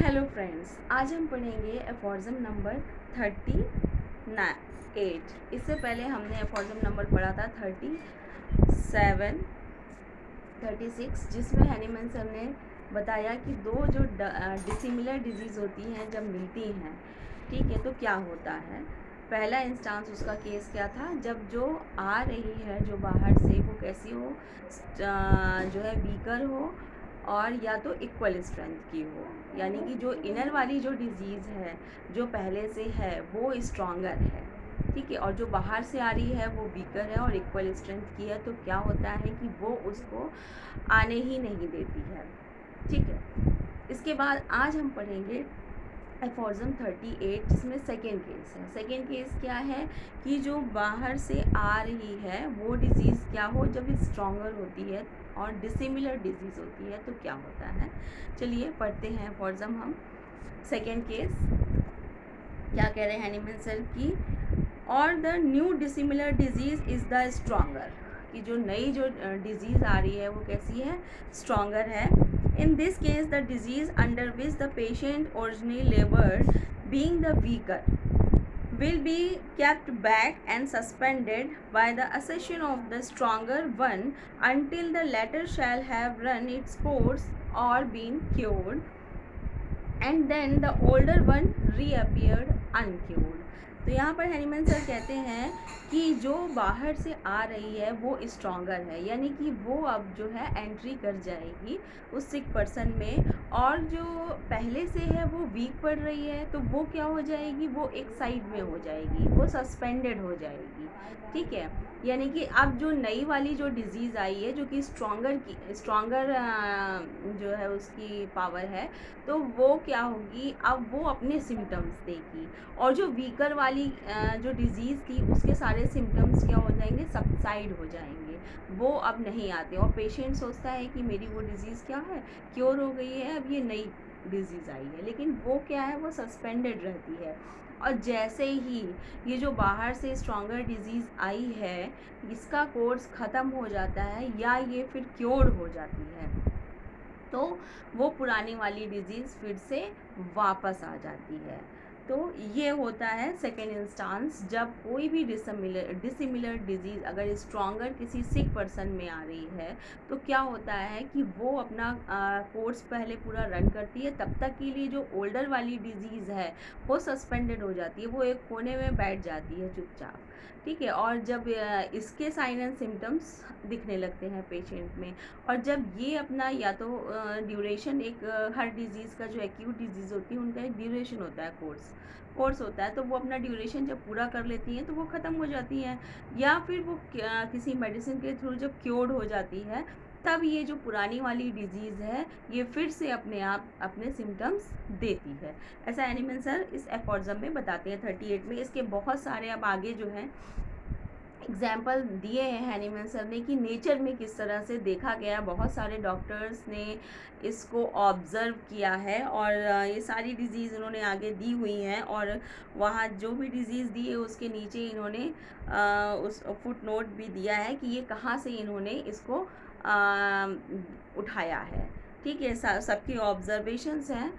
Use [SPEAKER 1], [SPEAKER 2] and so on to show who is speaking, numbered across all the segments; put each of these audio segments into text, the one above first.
[SPEAKER 1] Hello friends, आज हम पढ़ेंगे एफॉर्ज़म नंबर 38। इससे पहले हमने एफॉर्ज़म नंबर पढ़ा था 37, 36, जिसमें हैनीमैन सर ने बताया कि दो जो डिसिमिलर डिजीज़ होती हैं जब मिलती हैं, ठीक है, तो क्या होता है। पहला इंस्टांस उसका केस क्या था, जब जो आ रही है जो बाहर से वो कैसी हो, जो है वीकर हो और या तो इक्वल स्ट्रेंथ की हो, यानी कि जो इनर वाली जो डिज़ीज़ है जो पहले से है वो स्ट्रॉन्गर है, ठीक है, और जो बाहर से आ रही है वो वीकर है और इक्वल स्ट्रेंथ की है। तो क्या होता है कि वो उसको आने ही नहीं देती है, ठीक है। इसके बाद आज हम पढ़ेंगे एफॉर्ज़म 38, जिसमें सेकेंड केस है। सेकेंड केस क्या है कि जो बाहर से आ रही है वो डिज़ीज़ क्या हो, जब स्ट्रॉन्गर होती है और डिसिमिलर डिजीज़ होती है तो क्या होता है। चलिए पढ़ते हैं एफॉर्ज़म हम। सेकेंड केस क्या कह रहे हैं हैनीमैन सर की, और the new dissimilar disease is the stronger, कि जो नई जो डिजीज़ आ रही है वो कैसी है, स्ट्रॉन्गर है। In this case the disease under which the patient originally लेबर्ड being the weaker will be kept back and suspended by the accession of the stronger one until the latter shall have run its course or been cured, and then the older one reappeared uncured. तो यहाँ पर Hahnemann sir कहते हैं कि जो बाहर से आ रही है वो स्ट्रॉन्गर है, यानी कि वो अब जो है एंट्री कर जाएगी उस सिक पर्सन में, और जो पहले से है वो वीक पड़ रही है तो वो क्या हो जाएगी, वो एक साइड में हो जाएगी, वो सस्पेंडेड हो जाएगी, ठीक है। यानी कि अब जो नई वाली जो डिज़ीज़ आई है जो कि स्ट्रॉन्गर जो है उसकी पावर है, तो वो क्या होगी, अब वो अपने सिम्टम्स देगी, और जो वीकर वाली जो डिज़ीज़ थी उसके सारे सिम्टम्स क्या हो जाएंगे, सबसाइड हो जाएंगे, वो अब नहीं आते, और पेशेंट सोचता है कि मेरी वो डिज़ीज़ क्या है, क्योर हो गई है, अब ये नई डिज़ीज़ आई है, लेकिन वो क्या है, वो सस्पेंडेड रहती है। और जैसे ही ये जो बाहर से स्ट्रॉन्गर डिज़ीज़ आई है इसका कोर्स ख़त्म हो जाता है या ये फिर क्योर हो जाती है, तो वो पुरानी वाली डिज़ीज़ फिर से वापस आ जाती है। तो ये होता है सेकेंड इंस्टांस, जब कोई भी डिसिमिलर डिज़ीज़ अगर स्ट्रॉन्गर किसी सिक पर्सन में आ रही है तो क्या होता है कि वो अपना कोर्स पहले पूरा रन करती है, तब तक के लिए जो ओल्डर वाली डिज़ीज़ है वो सस्पेंडेड हो जाती है, वो एक कोने में बैठ जाती है चुपचाप, ठीक है। और जब इसके साइन एंड सिम्टम्स दिखने लगते हैं पेशेंट में, और जब ये अपना या तो ड्यूरेशन एक हर डिज़ीज़ का जो एक्यूट डिज़ीज़ होती है उनका एक ड्यूरेशन होता है, कोर्स होता है, तो वो अपना ड्यूरेशन जब पूरा कर लेती हैं तो वो ख़त्म हो जाती हैं, या फिर वो किसी मेडिसिन के थ्रू जब क्योर्ड हो जाती है तब ये जो पुरानी वाली डिज़ीज़ है ये फिर से अपने आप अपने सिम्टम्स देती है। ऐसा हैनीमैन सर इस एफॉर्ज़म में बताते हैं 38 में। इसके बहुत सारे अब आगे जो हैं एग्जाम्पल दिए हैं हैनीमैन सर ने कि नेचर में किस तरह से देखा गया, बहुत सारे डॉक्टर्स ने इसको ऑब्ज़र्व किया है, और ये सारी डिज़ीज़ इन्होंने आगे दी हुई हैं, और वहाँ जो भी डिज़ीज़ दी है उसके नीचे इन्होंने उस फुट नोट भी दिया है कि ये कहाँ से इन्होंने इसको उठाया है, ठीक है। सबके ऑब्जर्वेशंस हैं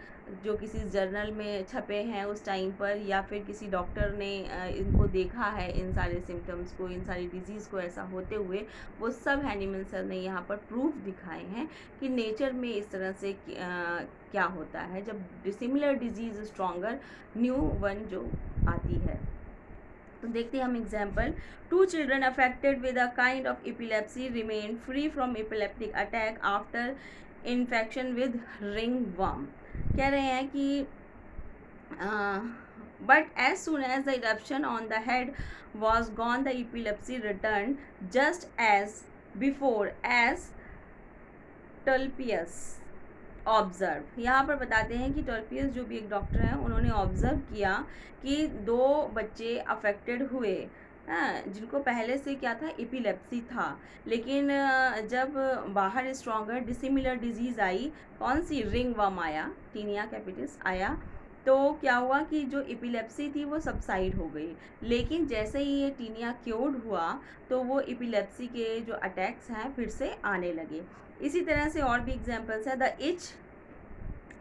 [SPEAKER 1] जो किसी जर्नल में छपे हैं उस टाइम पर, या फिर किसी डॉक्टर ने इनको देखा है, इन सारे सिम्टम्स को, इन सारी डिज़ीज़ को ऐसा होते हुए, वो सब हैनीमैन सर ने यहाँ पर प्रूफ दिखाए हैं कि नेचर में इस तरह से क्या होता है जब dissimilar disease stronger new one जो आती है। तो देखते हैं हम example. 2 children affected with a kind of epilepsy remain free from epileptic attack after infection with ringworm। कह रहे हैं कि but as soon as the eruption on the head was gone the epilepsy returned just as before, as Tulpius observe. यहाँ पर बताते हैं कि टल्पियस जो भी एक डॉक्टर हैं उन्होंने ऑब्ज़र्व किया कि 2 बच्चे अफेक्टेड हुए, हाँ, जिनको पहले से क्या था, एपिलेप्सी था, लेकिन जब बाहर स्ट्रॉन्गर डिसिमिलर डिजीज़ आई, कौन सी, रिंगवर्म आया, टीनिया कैपिटिस आया, तो क्या हुआ कि जो एपिलेप्सी थी वो सबसाइड हो गई, लेकिन जैसे ही ये टीनिया क्योर्ड हुआ तो वो एपिलेप्सी के जो अटैक्स हैं फिर से आने लगे। इसी तरह से और भी एग्जांपल्स है। The each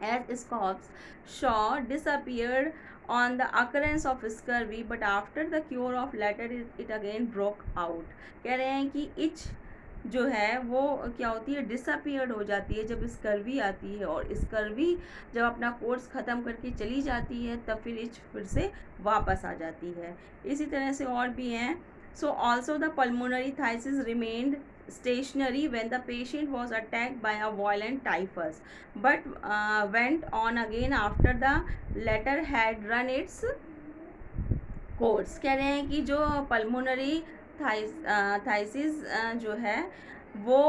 [SPEAKER 1] as Scops Shaw disappeared on the occurrence of scurvy, but after the cure of latter it again broke out. कह रहे हैं कि itch जो है वो क्या होती है, डिसअपियर्ड हो जाती है जब स्कर्वी आती है, और स्कर्वी जब अपना कोर्स ख़त्म करके चली जाती है तब फिर इच फिर से वापस आ जाती है. इसी तरह से और भी हैं. So also the pulmonary phthisis remained stationary when the patient was attacked by a violent typhus, but went on again after the latter had run its course. कह रहे हैं कि जो पल्मोनरी थाइसिस जो है वो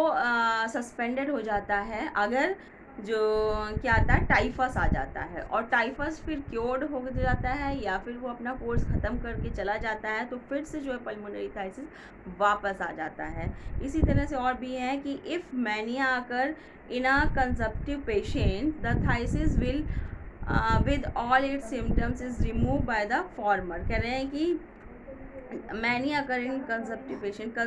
[SPEAKER 1] सस्पेंडेड हो जाता है अगर जो क्या आता है, टाइफस आ जाता है, और टाइफस फिर क्योर्ड हो जाता है या फिर वो अपना कोर्स ख़त्म करके चला जाता है तो फिर से जो है पल्मोनरी थाइसिस वापस आ जाता है. इसी तरह से और भी है कि if mania occur in a consumptive patient the phthisis will with all its symptoms is removed by the former. कह रहे हैं कि मैनी अकर इन कंजप्टिव पेशेंट,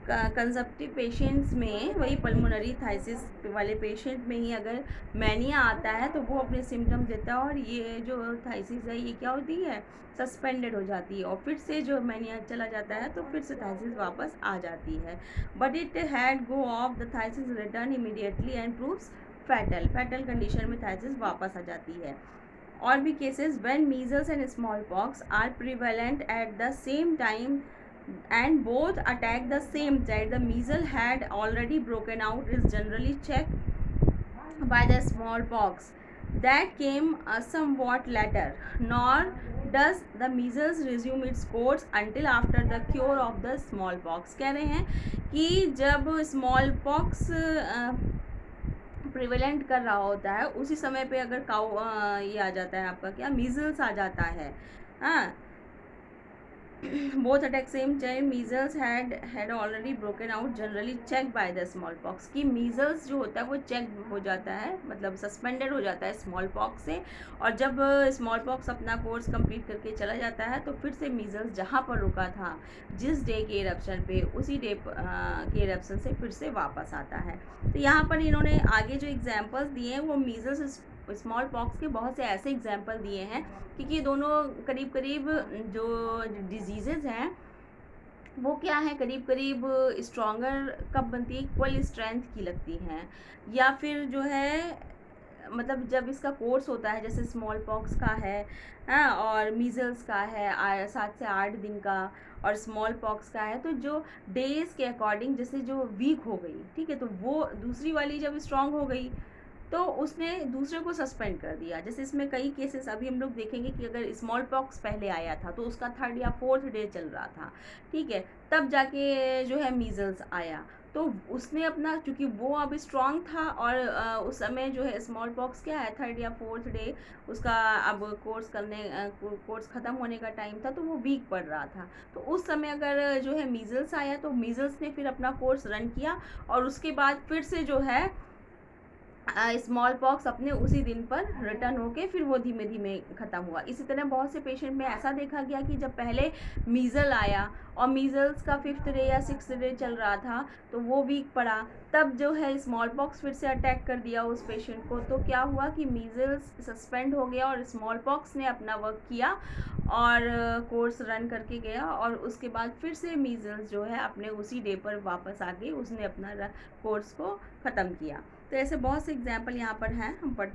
[SPEAKER 1] कंजप्टिव पेशेंट्स में, वही पल्मोनरी थाइसिस वाले पेशेंट में ही अगर मैनिया आता है तो वो अपने सिम्टम देता है और ये जो थाइसिस है ये क्या होती है, सस्पेंडेड हो जाती है, और फिर से जो मैनिया चला जाता है तो फिर से थाइसिस वापस आ जाती है. But it had go off the phthisis return immediately and proves fatal condition में थाइसिस वापस आ जाती है. और भी cases when measles and smallpox are prevalent at the same time and both attack the same child, the measles had already broken out is generally checked by the smallpox that came somewhat later, nor does the measles resume its course until after the cure of the smallpox. कह रहे हैं कि जब smallpox prevalent कर रहा होता है उसी समय पे अगर ये आ जाता है आपका क्या, मीजल्स आ जाता है. हाँ, both attack same child, measles had already broken out, generally checked by the smallpox. कि measles जो होता है वो चेक हो जाता है, मतलब सस्पेंडेड हो जाता है smallpox से, और जब smallpox अपना कोर्स कंप्लीट करके चला जाता है तो फिर से measles जहाँ पर रुका था जिस डे के इरप्शन पे, उसी डे के इरप्शन से फिर से वापस आता है. तो यहाँ पर इन्होंने आगे जो एग्जाम्पल्स दिए हैं वो measles स्मॉल पॉक्स के बहुत से ऐसे एग्जाम्पल दिए हैं क्योंकि ये दोनों करीब करीब जो डिजीज़ेज़ हैं वो क्या है, करीब करीब स्ट्रॉन्गर कब बनती है, इक्वल स्ट्रेंथ की लगती हैं, या फिर जो है मतलब जब इसका कोर्स होता है जैसे स्मॉल पॉक्स का है, हाँ, और मीज़ल्स का है 7 से 8 दिन का, और स्मॉल पॉक्स का है तो जो डेज़ के अकॉर्डिंग जैसे जो वीक हो गई, ठीक है, तो वो दूसरी वाली जब स्ट्रॉन्ग हो गई तो उसने दूसरे को सस्पेंड कर दिया. जैसे इसमें कई केसेस अभी हम लोग देखेंगे कि अगर स्मॉल पॉक्स पहले आया था तो उसका 3rd या 4th डे चल रहा था, ठीक है, तब जाके जो है मीज़ल्स आया तो उसने अपना, चूँकि वो अब स्ट्रॉन्ग था और उस समय जो है स्मॉल पॉक्स क्या है 3rd या 4th डे उसका अब कोर्स ख़त्म होने का टाइम था तो वो वीक पड़ रहा था. तो उस समय अगर जो है मीज़ल्स आया तो मीज़ल्स ने फिर अपना कोर्स रन किया और उसके बाद फिर से जो है स्मॉल पॉक्स अपने उसी दिन पर रिटर्न होके फिर वो धीमे धीमे ख़त्म हुआ. इसी तरह बहुत से पेशेंट में ऐसा देखा गया कि जब पहले मीज़ल आया और मीज़ल्स का 5th डे या 6th डे चल रहा था तो वो वीक पड़ा, तब जो है स्मॉल पॉक्स फिर से अटैक कर दिया उस पेशेंट को, तो क्या हुआ कि मीज़ल्स सस्पेंड हो गया और स्मॉल पॉक्स ने अपना वर्क किया और कोर्स रन करके गया, और उसके बाद फिर से मीज़ल्स जो है अपने उसी डे पर वापस आके उसने अपना कोर्स को ख़त्म किया. तो ऐसे बहुत से एग्जाम्पल यहाँ पर हैं, हम पढ़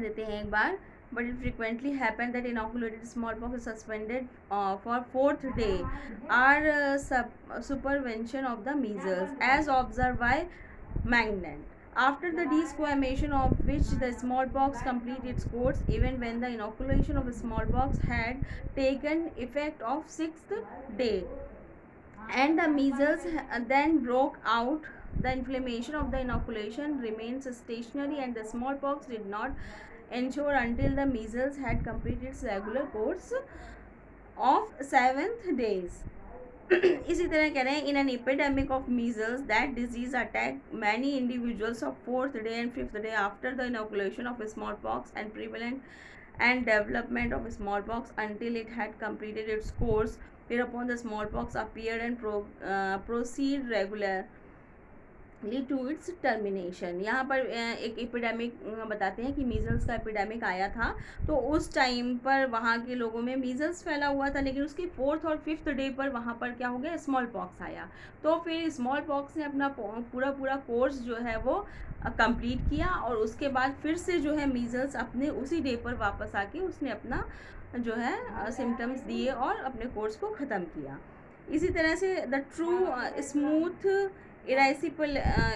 [SPEAKER 1] देते हैं एक बार. But it frequently happened that inoculated smallpox is suspended for 4th day or supervention of the measles, as observed by Magnan. After the desquamation of which the smallpox complete its course, even when the inoculation of smallpox had taken effect of 6th day, and the measles then broke out. The inflammation of the inoculation remains stationary and the smallpox did not ensure until the measles had completed its regular course of 7th days. इसी तरह कह रहे हैं in an epidemic of measles that disease attack many individuals of 4th day and 5th day after the inoculation of small pox and prevalent and development of smallpox until it had completed its course, whereupon the smallpox appeared and proceed regular lead to its termination. यहाँ पर एक epidemic बताते हैं कि measles का epidemic आया था, तो उस टाइम पर वहाँ के लोगों में मीज़ल्स फैला हुआ था, लेकिन उसके 4th और 5th डे पर वहाँ पर क्या हो गया, स्मॉल पॉक्स आया। तो फिर स्मॉल पॉक्स ने अपना पूरा कोर्स जो है वो कंप्लीट किया, और उसके बाद फिर से जो है मीज़ल्स अपने उसी डे पर वापस आके उसने अपना जो है सिम्टम्स दिए और अपने कोर्स को ख़त्म किया। इसी तरह से the true smooth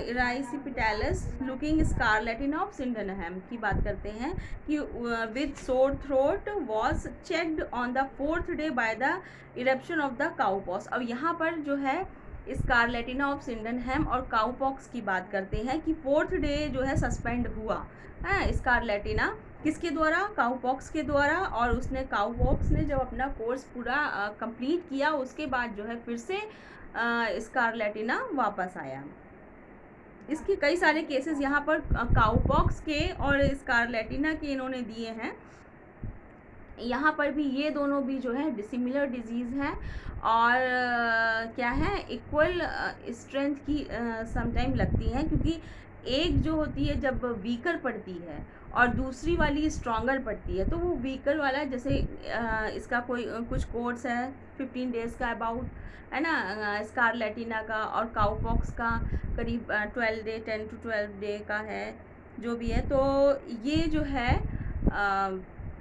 [SPEAKER 1] erysipelatous looking scarlatina of Sydenham की बात करते हैं कि with sore throat was checked on the 4th day by the eruption of the cowpox. अब यहाँ पर जो है स्कारलेटिना ऑफ सिंडनहैम और काउपॉक्स की बात करते हैं कि 4th डे जो है सस्पेंड हुआ है स्कारलेटिना किसके द्वारा, काउपॉक्स के द्वारा, और उसने काउपॉक्स ने जब अपना कोर्स पूरा कंप्लीट किया उसके बाद जो है फिर से स्कारलेटिना वापस आया। इसके कई सारे केसेस यहाँ पर काउपॉक्स के और स्कारलेटिना के इन्होंने दिए हैं। यहाँ पर भी ये दोनों भी जो है डिसिमिलर डिजीज़ हैं, और क्या है, इक्वल स्ट्रेंथ की समटाइम लगती हैं, क्योंकि एक जो होती है जब वीकर पड़ती है और दूसरी वाली स्ट्रॉन्गर पड़ती है, तो वो वीकर वाला जैसे इसका कोई कुछ कोर्स है 15 डेज़ का अबाउट, है ना, स्कारलेटिना का, और काउपॉक्स का करीब 12 डे 10 to 12 डे का है, जो भी है। तो ये जो है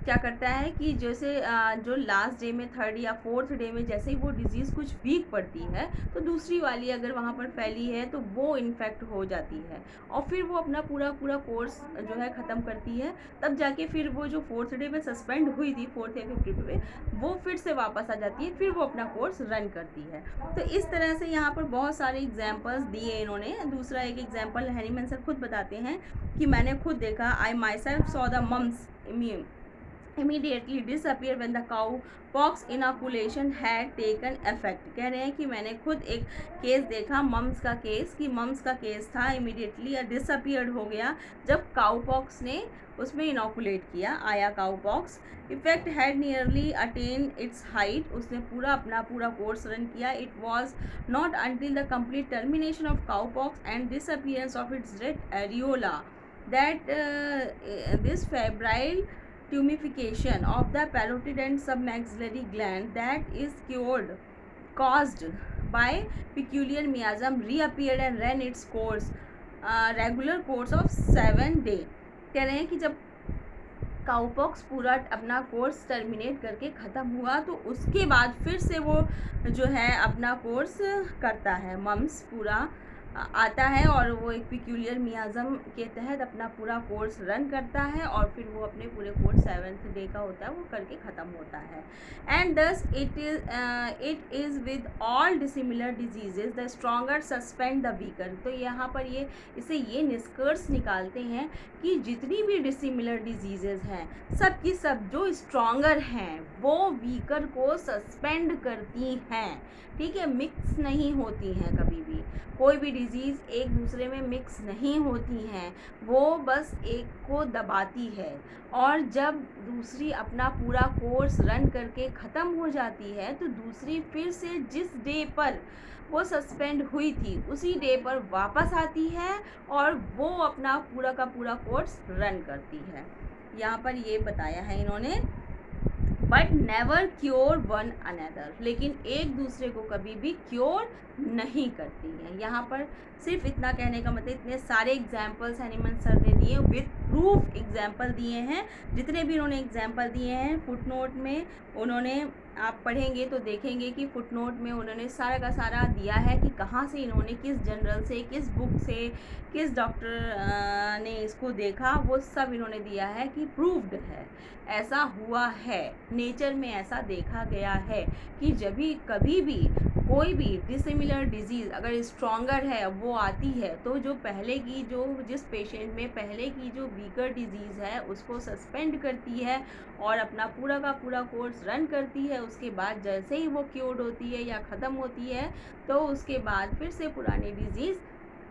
[SPEAKER 1] क्या करता है कि जैसे जो लास्ट डे में 3rd या 4th डे में जैसे ही वो डिज़ीज़ कुछ वीक पड़ती है, तो दूसरी वाली अगर वहाँ पर फैली है तो वो इन्फेक्ट हो जाती है, और फिर वो अपना पूरा कोर्स जो है ख़त्म करती है। तब जाके फिर वो जो 4th डे में सस्पेंड हुई थी 4th या 5th डे पे, वो फिर से वापस आ जाती है, फिर वो अपना कोर्स रन करती है। तो इस तरह से यहाँ पर बहुत सारे एग्जाम्पल्स दिए इन्होंने। दूसरा एक एग्जाम्पल हैनीमैन सर खुद बताते हैं कि मैंने खुद देखा, I myself saw the mumps immediately disappear when the cowpox inoculation had taken effect। कह रहे हैं कि मैंने खुद एक केस देखा, मम्स का केस, कि मम्स का केस था, इमीडिएटली डिसअपियर्ड हो गया जब काउपॉक्स ने उसमें इनोकुलेट किया, आया cowpox. Effect had nearly attain it's height, उसने अपना पूरा कोर्स रन किया। It was not until the complete termination of cowpox and disappearance of its red areola that this febrile tumification of the parotid and submaxillary gland that is caused by peculiar miasm reappeared and ran its regular course of 7 days। कह रहे हैं कि जब cowpox पूरा अपना course terminate करके ख़त्म हुआ तो उसके बाद फिर से वो जो है अपना कोर्स करता है, मम्स पूरा आता है, और वो एक पिक्यूलियर मियाज़म के तहत अपना पूरा कोर्स रन करता है, और फिर वो अपने पूरे कोर्स 7th डे का होता है वो करके ख़त्म होता है। And thus it is with all dissimilar diseases the stronger suspend the weaker. तो यहाँ पर ये निष्कर्ष निकालते हैं कि जितनी भी डिसिमिलर डिजीज़ेज हैं सब की सब जो स्ट्रॉन्गर हैं वो वीकर को सस्पेंड करती हैं, ठीक है, मिक्स नहीं होती हैं कभी भी। कोई भी डिजीज़ एक दूसरे में मिक्स नहीं होती हैं, वो बस एक को दबाती है, और जब दूसरी अपना पूरा कोर्स रन करके ख़त्म हो जाती है तो दूसरी फिर से जिस डे पर वो सस्पेंड हुई थी उसी डे पर वापस आती है और वो अपना पूरा का पूरा कोर्स रन करती है। यहाँ पर ये बताया है इन्होंने, but never cure one another, लेकिन एक दूसरे को कभी भी क्योर नहीं करती है। यहाँ पर सिर्फ इतना कहने का मतलब, इतने सारे एग्जाम्पल्स हैनीमैन सर ने दिए, विद प्रूफ एग्जाम्पल दिए हैं। जितने भी उन्होंने एग्जाम्पल दिए हैं फुटनोट में उन्होंने, आप पढ़ेंगे तो देखेंगे कि फुटनोट में उन्होंने सारा का सारा दिया है कि कहाँ से इन्होंने, किस जनरल से, किस बुक से, किस डॉक्टर ने इसको देखा, वो सब इन्होंने दिया है कि प्रूव्ड है, ऐसा हुआ है, नेचर में ऐसा देखा गया है कि जब भी कभी भी कोई भी डिसिमिलर डिजीज़ अगर स्ट्रॉन्गर है वो आती है तो जो पहले की जिस पेशेंट में पहले की जो वीकर डिजीज़ है उसको सस्पेंड करती है और अपना पूरा का पूरा कोर्स रन करती है। उसके बाद जैसे ही वो क्योर्ड होती है या ख़त्म होती है तो उसके बाद फिर से पुरानी डिजीज़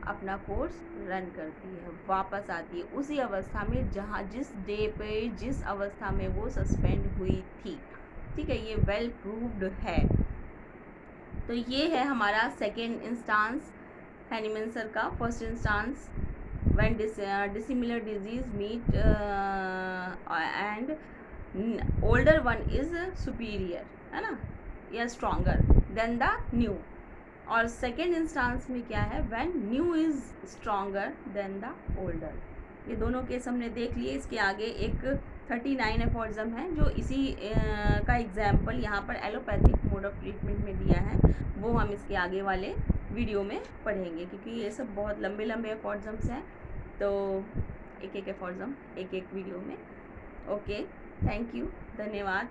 [SPEAKER 1] अपना कोर्स रन करती है, वापस आती है उसी अवस्था में जिस डे पे जिस अवस्था में वो सस्पेंड हुई थी, ठीक है, ये वेल प्रूव्ड है। तो ये है हमारा सेकेंड इंस्टांस हैनीमैन सर का first instance when dissimilar disease meet and older one is superior, है ना, या स्ट्रॉन्गर देन द न्यू। और सेकेंड इंस्टांस में क्या है, when new is stronger than the older. ये दोनों केस हमने देख लिए। इसके आगे एक 39 एफोरिज्म है जो इसी का एग्जाम्पल यहाँ पर एलोपैथिक मोड ऑफ ट्रीटमेंट में दिया है, वो हम इसके आगे वाले वीडियो में पढ़ेंगे, क्योंकि ये सब बहुत लंबे लंबे एफोरिज्म्स हैं, तो एक एक एफोरिज्म एक एक वीडियो में। ओके, थैंक यू, धन्यवाद।